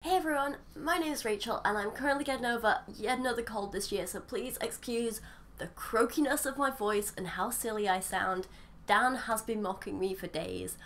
Hey everyone, my name is Rachel and I'm currently getting over yet another cold this year, so please excuse the croakiness of my voice and how silly I sound. Dan has been mocking me for days,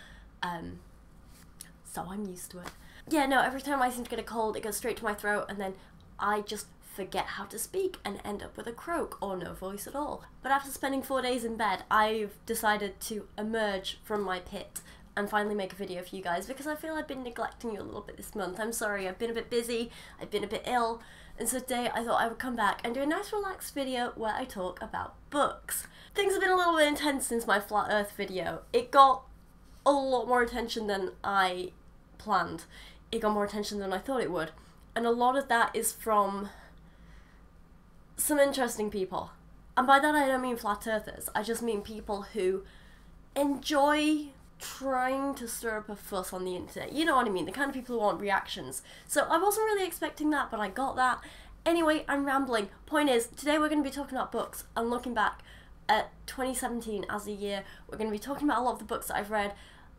so I'm used to it. Yeah, no, every time I seem to get a cold it goes straight to my throat and then I just forget how to speak and end up with a croak or no voice at all. But after spending 4 days in bed, I've decided to emerge from my pit and finally make a video for you guys because I feel I've been neglecting you a little bit this month. I'm sorry, I've been a bit busy, I've been a bit ill, and so today I thought I would come back and do a nice relaxed video where I talk about books. Things have been a little bit intense since my Flat Earth video. It got a lot more attention than I planned. It got more attention than I thought it would. And a lot of that is from some interesting people. And by that I don't mean flat earthers, I just mean people who enjoy trying to stir up a fuss on the internet. You know what I mean, the kind of people who want reactions. So I wasn't really expecting that, but I got that. Anyway, I'm rambling. Point is, today we're going to be talking about books and looking back at 2017 as a year. We're going to be talking about a lot of the books that I've read,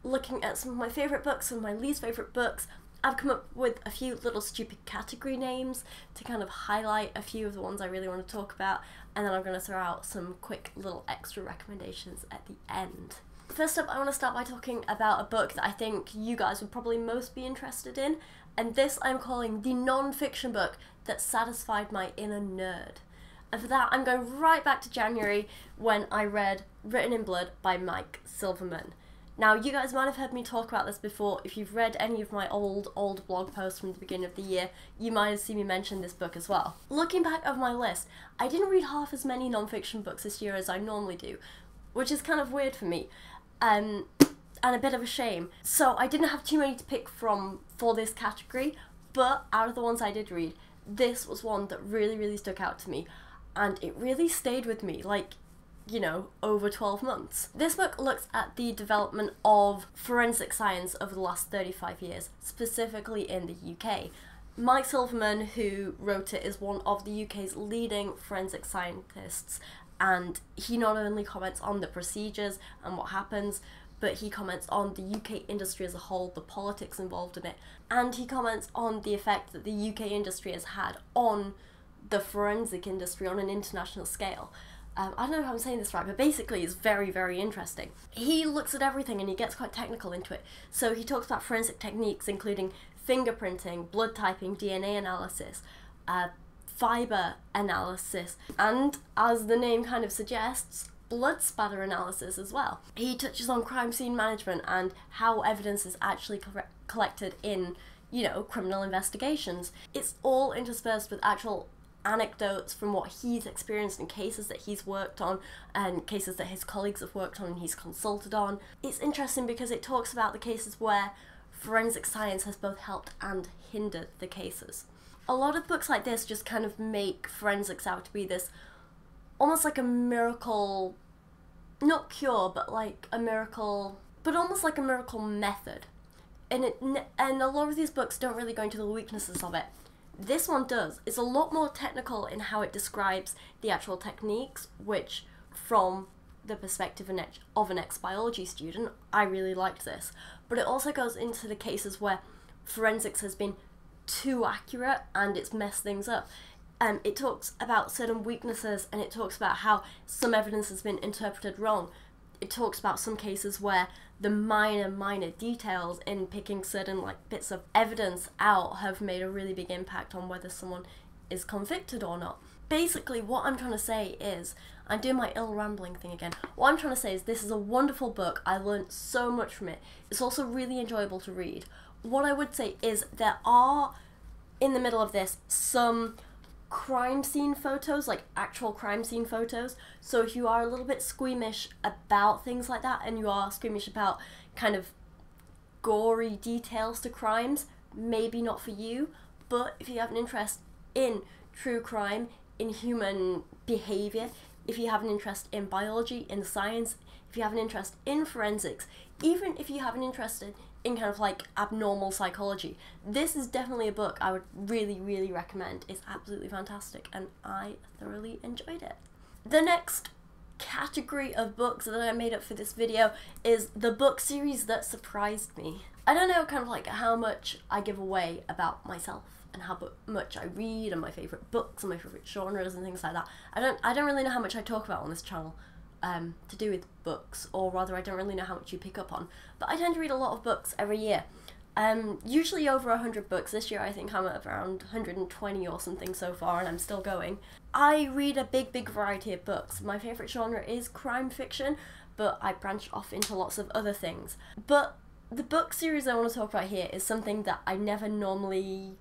looking at some of my favourite books, some of my least favourite books. I've come up with a few little stupid category names to kind of highlight a few of the ones I really want to talk about, and then I'm going to throw out some quick little extra recommendations at the end. First up, I want to start by talking about a book that I think you guys would probably most be interested in, and this I'm calling the non-fiction book that satisfied my inner nerd. And for that, I'm going right back to January when I read Written in Blood by Mike Silverman. Now, you guys might have heard me talk about this before. If you've read any of my old blog posts from the beginning of the year, you might have seen me mention this book as well. Looking back over my list, I didn't read half as many non-fiction books this year as I normally do, which is kind of weird for me. And a bit of a shame. So I didn't have too many to pick from for this category, but out of the ones I did read, this was one that really stuck out to me, and it really stayed with me, like, you know, over 12 months. This book looks at the development of forensic science over the last 35 years, specifically in the UK. Mike Silverman, who wrote it, is one of the UK's leading forensic scientists, and he not only comments on the procedures and what happens, but he comments on the UK industry as a whole, the politics involved in it, and he comments on the effect that the UK industry has had on the forensic industry on an international scale. I don't know if I'm saying this right, but basically it's very firing. He looks at everything and he gets quite technical into it. So he talks about forensic techniques including fingerprinting, blood typing, DNA analysis, fiber analysis, and, as the name kind of suggests, blood spatter analysis as well. He touches on crime scene management and how evidence is actually collected in, you know, criminal investigations. It's all interspersed with actual anecdotes from what he's experienced in cases that he's worked on and cases that his colleagues have worked on and he's consulted on. It's interesting because it talks about the cases where forensic science has both helped and hindered the cases. A lot of books like this just kind of make forensics out to be this almost like a miracle, not cure, but like a miracle, but almost like a miracle method. And a lot of these books don't really go into the weaknesses of it. This one does. It's a lot more technical in how it describes the actual techniques, which, from the perspective of an ex-biology student, I really liked this. But it also goes into the cases where forensics has been too accurate and it's messed things up. It talks about certain weaknesses and it talks about how some evidence has been interpreted wrong. It talks about some cases where the minor details in picking certain bits of evidence out have made a really big impact on whether someone is convicted or not. Basically, what I'm trying to say is, I'm doing my ill rambling thing again. What I'm trying to say is this is a wonderful book. I learned so much from it. It's also really enjoyable to read. What I would say is there are, in the middle of this, some crime scene photos, like actual crime scene photos. So if you are a little bit squeamish about things like that and you are squeamish about kind of gory details to crimes, maybe not for you. But if you have an interest in true crime, in human behaviour, if you have an interest in biology, in science, if you have an interest in forensics, even if you have an interest in kind of like abnormal psychology, this is definitely a book I would really recommend. It's absolutely fantastic and I thoroughly enjoyed it. The next category of books that I made up for this video is the book series that surprised me. I don't know kind of like how much I give away about myself and how much I read and my favourite books and my favourite genres and things like that. I don't really know how much I talk about on this channel to do with books, or rather I don't really know how much you pick up on, but I tend to read a lot of books every year. Usually over 100 books. This year I think I'm at around 120 or something so far, and I'm still going. I read a big variety of books. My favourite genre is crime fiction, but I branch off into lots of other things. But the book series I want to talk about here is something that I never normally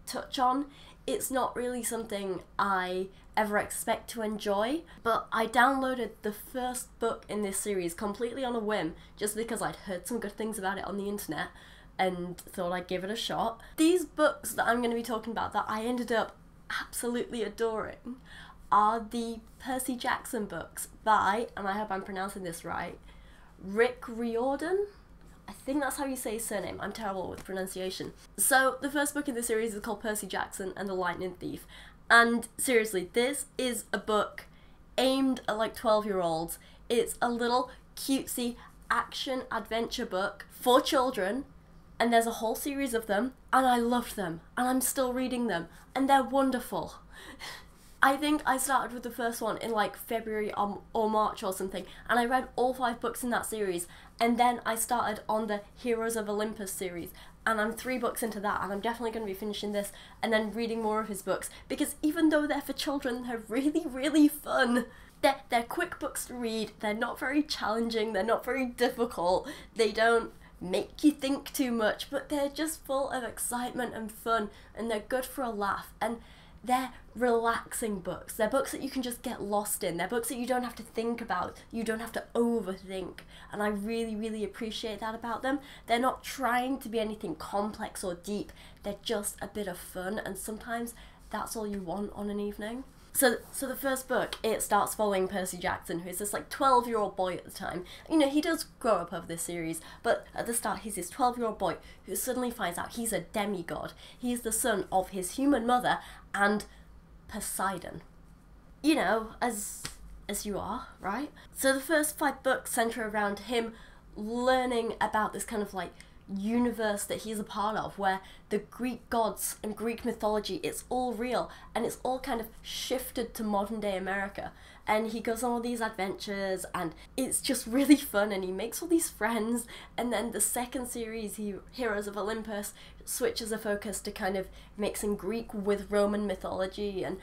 touch on. It's not really something I ever expect to enjoy, but I downloaded the first book in this series completely on a whim, just because I'd heard some good things about it on the internet and thought I'd give it a shot. These books that I'm going to be talking about that I ended up absolutely adoring are the Percy Jackson books by, and I hope I'm pronouncing this right, Rick Riordan? I think that's how you say his surname. I'm terrible with pronunciation. So the first book in the series is called Percy Jackson and the Lightning Thief. And seriously, this is a book aimed at like 12-year-olds. It's a little cutesy action adventure book for children, and there's a whole series of them, and I loved them, and I'm still reading them, and they're wonderful. I think I started with the first one in like February or March or something, and I read all 5 books in that series, and then I started on the Heroes of Olympus series, and I'm 3 books into that, and I'm definitely going to be finishing this and then reading more of his books, because even though they're for children, they're really fun. They're quick books to read, they're not very challenging, they're not very difficult, they don't make you think too much, but they're just full of excitement and fun, and they're good for a laugh, and they're relaxing books. They're books that you can just get lost in. They're books that you don't have to think about, you don't have to overthink, and I really appreciate that about them. They're not trying to be anything complex or deep, they're just a bit of fun, and sometimes that's all you want on an evening. So the first book, it starts following Percy Jackson, who is this like 12-year-old boy at the time. You know, he does grow up over this series, but at the start he's this 12-year-old boy who suddenly finds out he's a demigod. He's the son of his human mother and Poseidon. You know, as you are, right? So the first 5 books centre around him learning about this kind of like universe that he's a part of, where the Greek gods and Greek mythology, it's all real, and it's all kind of shifted to modern day America, and he goes on all these adventures, and it's just really fun, and he makes all these friends. And then the second series, Heroes of Olympus, switches the focus to kind of mixing Greek with Roman mythology, and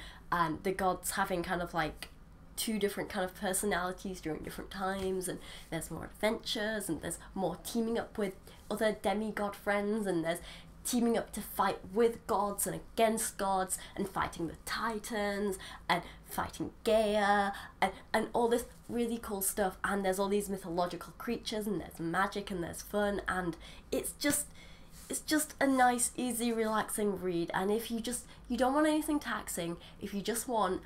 the gods having kind of like 2 different kind of personalities during different times, and there's more adventures, and there's more teaming up with other demigod friends, and there's teaming up to fight with gods and against gods, and fighting the Titans, and fighting Gaia, and all this really cool stuff. And there's all these mythological creatures, and there's magic, and there's fun, and it's just a nice, easy, relaxing read. And if you don't want anything taxing, if you just want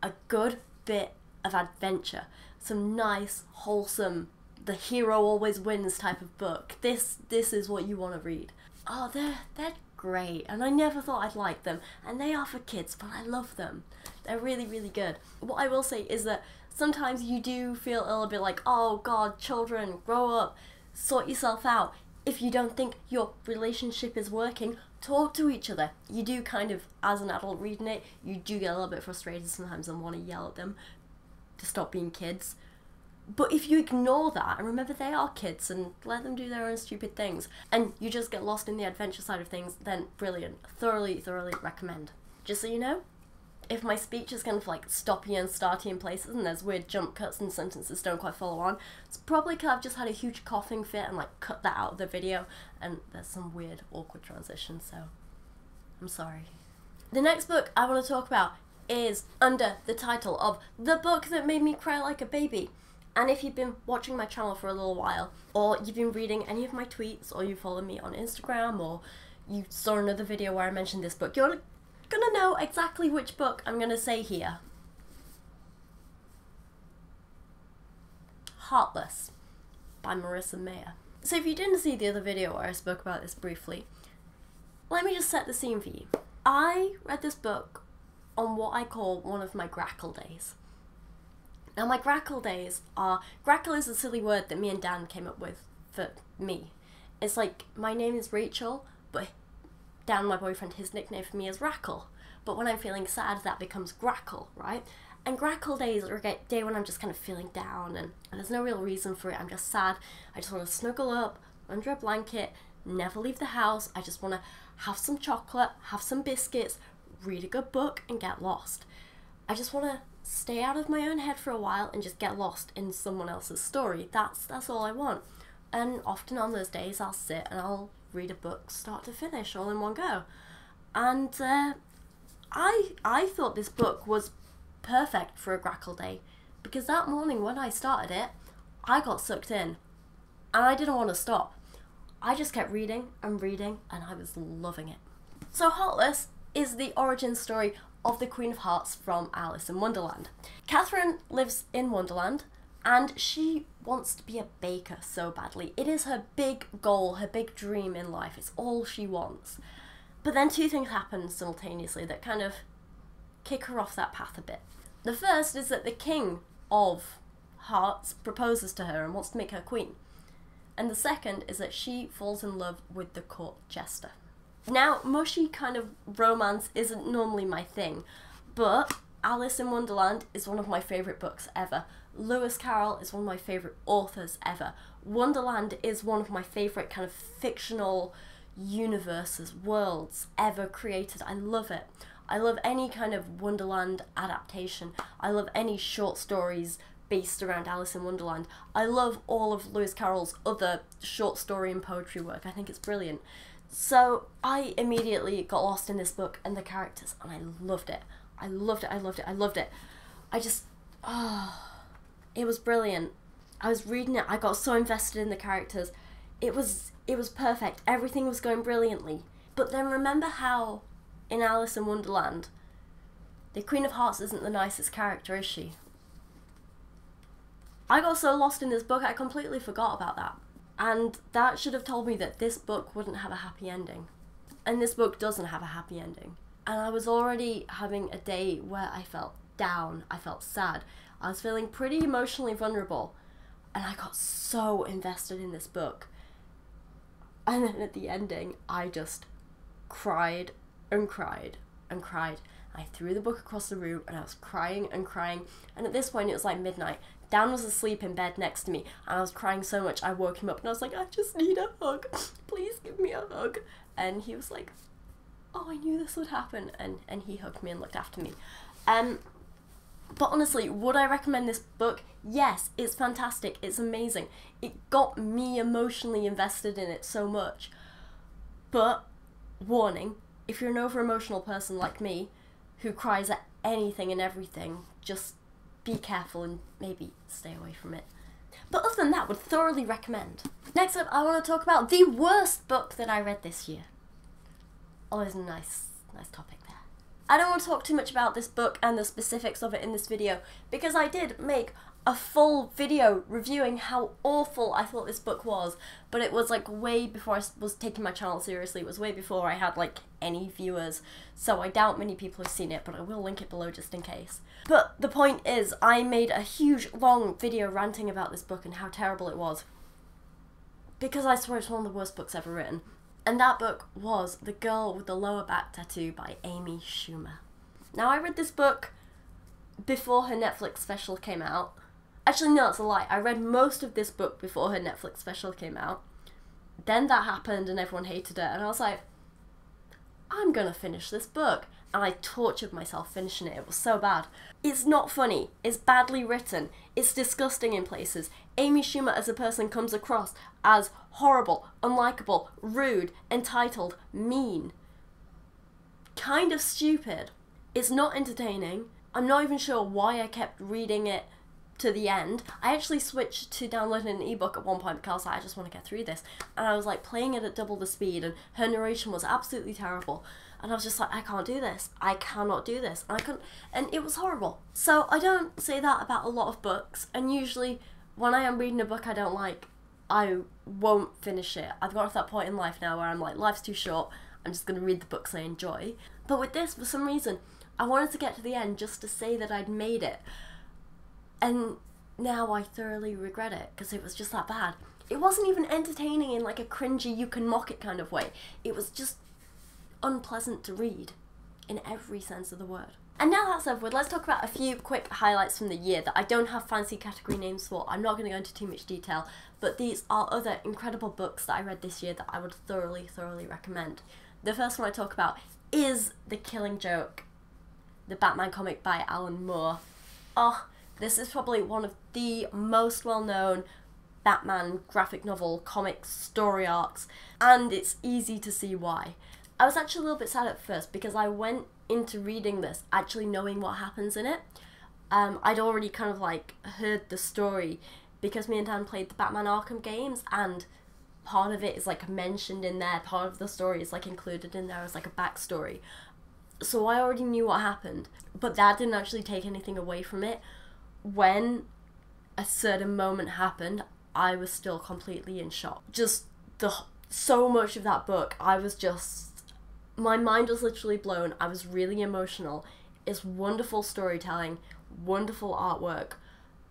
a good bit of adventure, some nice, wholesome, the hero always wins type of book, this is what you want to read. Oh, they're great, and I never thought I'd like them, and they are for kids, but I love them. They're really good. What I will say is that sometimes you do feel a little bit like, oh god, children, grow up, sort yourself out. If you don't think your relationship is working, talk to each other. You do kind of, as an adult reading it, you do get a little bit frustrated sometimes and want to yell at them to stop being kids. But if you ignore that and remember they are kids and let them do their own stupid things, and you just get lost in the adventure side of things, then brilliant. Thoroughly recommend. Just so you know, if my speech is kind of like stoppy and starty in places and there's weird jump cuts and sentences don't quite follow on, it's probably because I've just had a huge coughing fit and like cut that out of the video, and there's some weird awkward transition, so I'm sorry. The next book I want to talk about is under the title of The Book That Made Me Cry Like a Baby. And if you've been watching my channel for a little while, or you've been reading any of my tweets, or you follow me on Instagram, or you saw another video where I mentioned this book, you're gonna know exactly which book I'm gonna say here. Heartless by Marissa Meyer. So if you didn't see the other video where I spoke about this briefly, let me just set the scene for you. I read this book on what I call one of my grackle days. Now my grackle days are, grackle is a silly word that me and Dan came up with for me. It's like, my name is Rachel, but Dan, my boyfriend, his nickname for me is Rackle. But when I'm feeling sad, that becomes Grackle, right? And Grackle days are a day when I'm just kind of feeling down and there's no real reason for it. I'm just sad. I just want to snuggle up under a blanket, never leave the house. I just want to have some chocolate, have some biscuits, read a good book, and get lost. I just want to stay out of my own head for a while and just get lost in someone else's story. That's all I want. And often on those days I'll sit and I'll read a book start to finish all in one go. And I thought this book was perfect for a Grackle day, because that morning when I started it, I got sucked in and I didn't want to stop. I just kept reading and reading and I was loving it. So Heartless is the origin story of the Queen of Hearts from Alice in Wonderland. Catherine lives in Wonderland and she wants to be a baker so badly. It is her big goal, her big dream in life. It's all she wants. But then two things happen simultaneously that kind of kick her off that path a bit. The first is that the King of Hearts proposes to her and wants to make her queen. And the second is that she falls in love with the court jester. Now, mushy kind of romance isn't normally my thing, but Alice in Wonderland is one of my favourite books ever. Lewis Carroll is one of my favourite authors ever. Wonderland is one of my favourite kind of fictional universes, worlds ever created. I love it. I love any kind of Wonderland adaptation. I love any short stories based around Alice in Wonderland. I love all of Lewis Carroll's other short story and poetry work. I think it's brilliant. So I immediately got lost in this book and the characters, and I loved it. I loved it, I loved it, I loved it. I just, it was brilliant. I was reading it, I got so invested in the characters. It was perfect. Everything was going brilliantly. But then remember how in Alice in Wonderland, the Queen of Hearts isn't the nicest character, is she? I got so lost in this book, I completely forgot about that. And that should have told me that this book wouldn't have a happy ending. And this book doesn't have a happy ending. And I was already having a day where I felt down, I felt sad. I was feeling pretty emotionally vulnerable. And I got so invested in this book. And then at the ending, I just cried and cried and cried. I threw the book across the room and I was crying and crying. And at this point, it was like midnight. Dan was asleep in bed next to me and I was crying so much I woke him up and I was like, I just need a hug. Please give me a hug. And he was like, oh, I knew this would happen. And he hugged me and looked after me. But honestly, would I recommend this book? Yes, it's fantastic. It's amazing. It got me emotionally invested in it so much. But, warning, if you're an over-emotional person like me, who cries at anything and everything, just be careful and maybe stay away from it. But other than that, would thoroughly recommend. Next up, I want to talk about the worst book that I read this year. Oh, there's a nice topic there. I don't want to talk too much about this book and the specifics of it in this video, because I did make a full video reviewing how awful I thought this book was, but it was like way before I was taking my channel seriously. It was way before I had like any viewers, so I doubt many people have seen it, but I will link it below just in case. But the point is, I made a huge long video ranting about this book and how terrible it was, because I swear it's one of the worst books ever written. And that book was The Girl with the Lower Back Tattoo by Amy Schumer. Now, I read this book before her Netflix special came out. Actually, no, it's a lie. I read most of this book before her Netflix special came out. Then that happened and everyone hated it, and I was like, I'm gonna finish this book. And I tortured myself finishing it. It was so bad. It's not funny. It's badly written. It's disgusting in places. Amy Schumer as a person comes across as horrible, unlikable, rude, entitled, mean. Kind of stupid. It's not entertaining. I'm not even sure why I kept reading it to the end. I actually switched to downloading an ebook at one point because I just want to get through this. And I was like playing it at double the speed and her narration was absolutely terrible. And I was just like, I can't do this. I cannot do this. And I couldn't, and it was horrible. So I don't say that about a lot of books. And usually when I am reading a book I don't like, I won't finish it. I've got to that point in life now where I'm like, life's too short. I'm just going to read the books I enjoy. But with this, for some reason, I wanted to get to the end just to say that I'd made it. And now I thoroughly regret it because it was just that bad. it wasn't even entertaining in like a cringy, you can mock it kind of way. It was just unpleasant to read in every sense of the word. And now that's over with, let's talk about a few quick highlights from the year that I don't have fancy category names for. I'm not going to go into too much detail, but these are other incredible books that I read this year that I would thoroughly recommend. The first one I talk about is The Killing Joke, the Batman comic by Alan Moore. Oh, this is probably one of the most well-known Batman graphic novel comic story arcs, and it's easy to see why. I was actually a little bit sad at first because I went into reading this actually knowing what happens in it. I'd already kind of like heard the story because me and Dan played the Batman Arkham games, and part of it is like mentioned in there, part of the story is like included in there as like a backstory. So I already knew what happened, but that didn't actually take anything away from it. When a certain moment happened, I was still completely in shock. Just so much of that book, my mind was literally blown. I was really emotional. It's wonderful storytelling, wonderful artwork.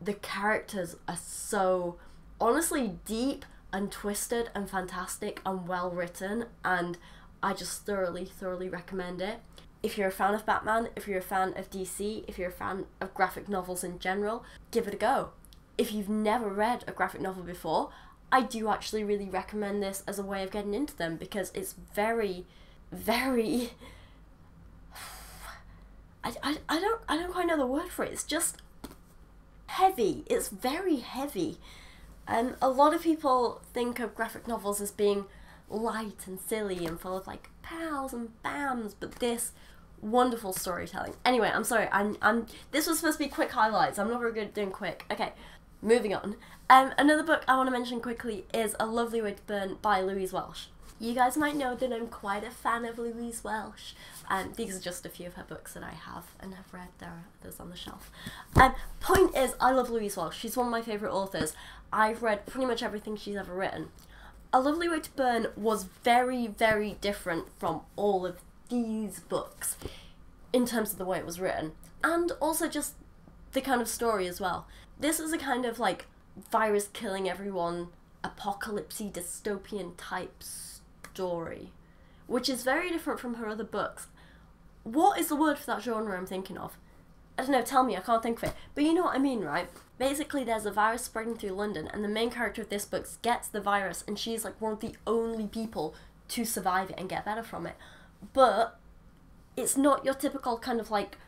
The characters are so honestly deep and twisted and fantastic and well written, and I just thoroughly recommend it. If you're a fan of Batman, if you're a fan of DC, if you're a fan of graphic novels in general, give it a go. If you've never read a graphic novel before, I do actually really recommend this as a way of getting into them, because it's very I don't quite know the word for it. It's just heavy. It's very heavy. A lot of people think of graphic novels as being light and silly and full of like pows and bams, but this wonderful storytelling. Anyway, I'm sorry. This was supposed to be quick highlights. I'm not very good at doing quick. Okay, moving on. Another book I want to mention quickly is A Lovely Way to Burn by Louise Welsh. You guys might know that I'm quite a fan of Louise Welsh. These are just a few of her books that I have and have read. There are others on the shelf. Point is, I love Louise Welsh. She's one of my favourite authors. I've read pretty much everything she's ever written. A Lovely Way to Burn was very different from all of these books in terms of the way it was written, and also just the kind of story as well. This is a kind of like virus killing everyone, apocalypsy dystopian type story, which is very different from her other books. What is the word for that genre I'm thinking of? I don't know, tell me, I can't think of it. But you know what I mean, right? Basically, there's a virus spreading through London, and the main character of this book gets the virus, and she's like one of the only people to survive it and get better from it. But it's not your typical kind of like,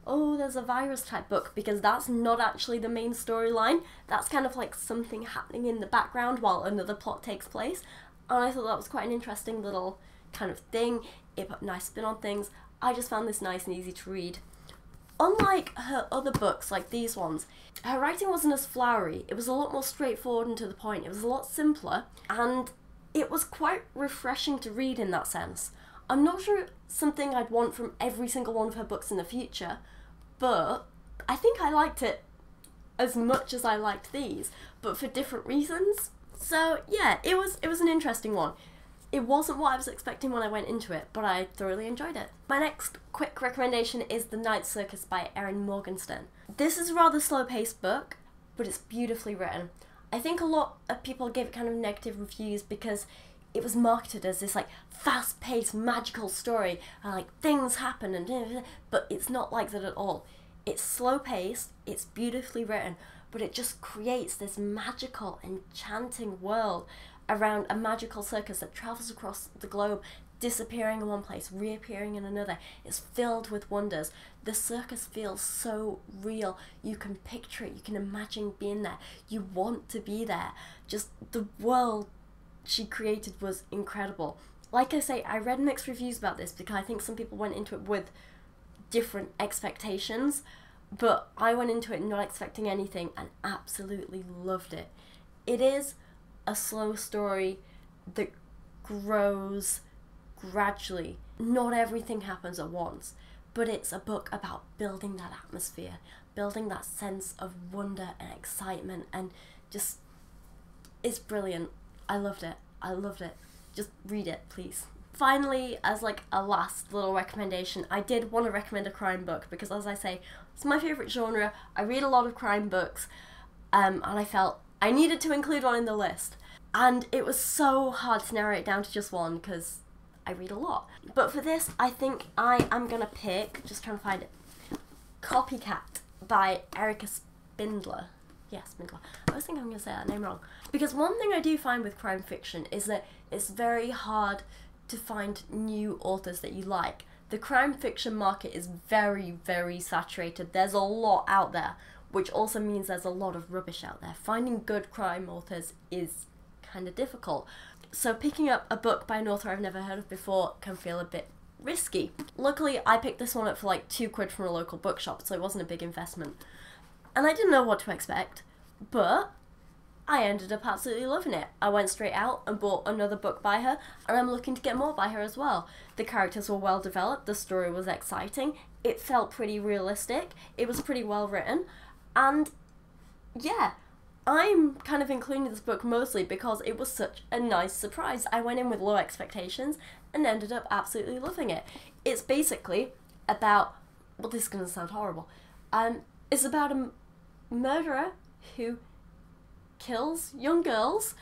oh, there's a virus type book, because that's not actually the main storyline. That's kind of like something happening in the background while another plot takes place. And I thought that was quite an interesting little kind of thing. It put a nice spin on things. I just found this nice and easy to read. Unlike her other books, like these ones, her writing wasn't as flowery. It was a lot more straightforward and to the point. It was a lot simpler, and it was quite refreshing to read in that sense. I'm not sure it's something I'd want from every single one of her books in the future, but I think I liked it as much as I liked these, but for different reasons. So yeah, it was an interesting one. It wasn't what I was expecting when I went into it, but I thoroughly enjoyed it. My next quick recommendation is The Night Circus by Erin Morgenstern. This is a rather slow-paced book, but it's beautifully written. I think a lot of people gave it kind of negative reviews because it was marketed as this like fast-paced magical story and like things happen and but it's not like that at all. It's slow-paced, it's beautifully written, but it just creates this magical, enchanting world around a magical circus that travels across the globe, disappearing in one place, reappearing in another. It's filled with wonders. The circus feels so real. You can picture it, you can imagine being there. You want to be there. Just the world she created was incredible. Like I say, I read mixed reviews about this because I think some people went into it with different expectations, but I went into it not expecting anything and absolutely loved it. It is a slow story that grows gradually. Not everything happens at once, but it's a book about building that atmosphere, building that sense of wonder and excitement, and just, it's brilliant. I loved it. I loved it. Just read it, please. Finally, as like a last little recommendation, I did want to recommend a crime book because, as I say, it's my favourite genre. I read a lot of crime books, and I felt I needed to include one in the list. and it was so hard to narrow it down to just one because I read a lot. But for this, I think I am gonna pick, just trying to find it, Copycat by Erica Spindler. Yes, Spindler. I always think I'm gonna say that name wrong. Because one thing I do find with crime fiction is that it's very hard to find new authors that you like. The crime fiction market is very, very saturated. There's a lot out there, which also means there's a lot of rubbish out there. Finding good crime authors is kind of difficult. So picking up a book by an author I've never heard of before can feel a bit risky. Luckily, I picked this one up for like £2 from a local bookshop, so it wasn't a big investment. And I didn't know what to expect, but I ended up absolutely loving it. I went straight out and bought another book by her, and I'm looking to get more by her as well. The characters were well developed, the story was exciting, it felt pretty realistic, it was pretty well written, and yeah, I'm kind of including this book mostly because it was such a nice surprise. I went in with low expectations and ended up absolutely loving it. It's basically about, well, this is going to sound horrible, it's about a murderer who kills young girls,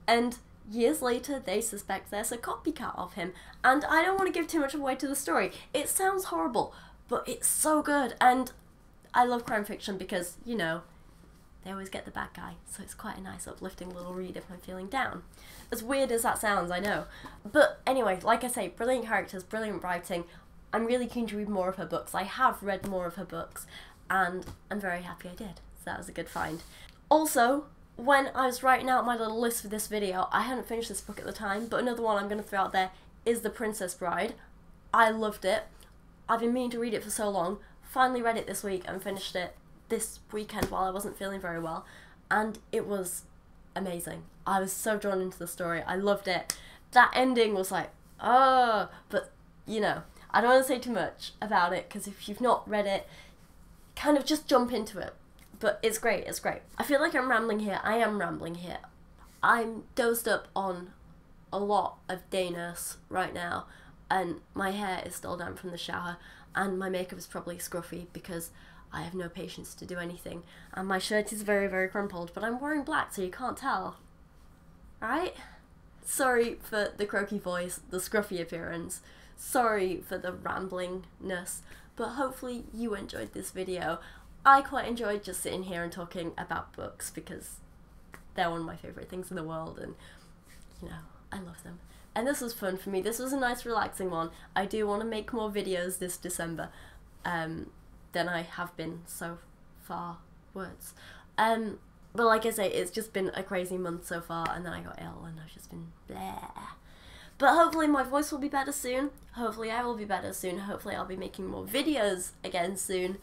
and years later they suspect there's a copycat of him. And I don't want to give too much away to the story. It sounds horrible, but it's so good, and I love crime fiction because, you know, they always get the bad guy, so it's quite a nice uplifting little read if I'm feeling down. As weird as that sounds, I know. But anyway, like I say, brilliant characters, brilliant writing. I'm really keen to read more of her books. I have read more of her books, and I'm very happy I did, so that was a good find. Also, when I was writing out my little list for this video, I hadn't finished this book at the time, but another one I'm going to throw out there is The Princess Bride. I loved it. I've been meaning to read it for so long. Finally read it this week and finished it this weekend while I wasn't feeling very well, and it was amazing. I was so drawn into the story. I loved it. That ending was like, oh, but you know, I don't want to say too much about it because if you've not read it, kind of just jump into it. But it's great, it's great. I feel like I'm rambling here. I am rambling here. I'm dozed up on a lot of day nurse right now, and my hair is still damp from the shower, and my makeup is probably scruffy because I have no patience to do anything, and my shirt is very, very crumpled, but I'm wearing black so you can't tell. Right? Sorry for the croaky voice, the scruffy appearance, sorry for the ramblingness, but hopefully you enjoyed this video. I quite enjoyed just sitting here and talking about books because they're one of my favourite things in the world, and you know, I love them. And this was fun for me. This was a nice relaxing one. I do want to make more videos this December than I have been so far. Words. But like I say, it's just been a crazy month so far, and then I got ill and I've just been bleh. But hopefully my voice will be better soon. Hopefully I will be better soon. Hopefully I'll be making more videos again soon.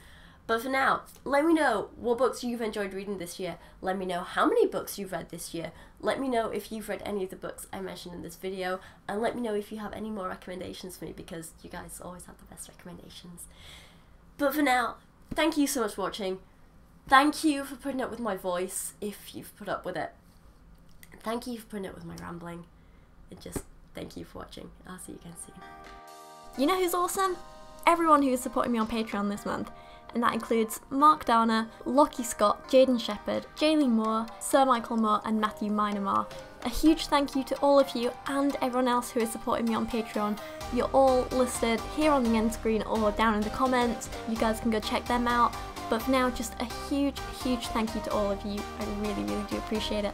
But for now, let me know what books you've enjoyed reading this year. Let me know how many books you've read this year. Let me know if you've read any of the books I mentioned in this video. And let me know if you have any more recommendations for me, because you guys always have the best recommendations. But for now, thank you so much for watching. Thank you for putting up with my voice, if you've put up with it. Thank you for putting up with my rambling. And just thank you for watching. I'll see you again soon. You know who's awesome? Everyone who is supporting me on Patreon this month. And that includes Mark Dauner, Lachie Scott, Jadeon Sheppard, Jaylee Moore, Sir Michael Moore and Matthew Meinema. A huge thank you to all of you and everyone else who is supporting me on Patreon. You're all listed here on the end screen or down in the comments. You guys can go check them out. But for now, just a huge, huge thank you to all of you. I really, really do appreciate it.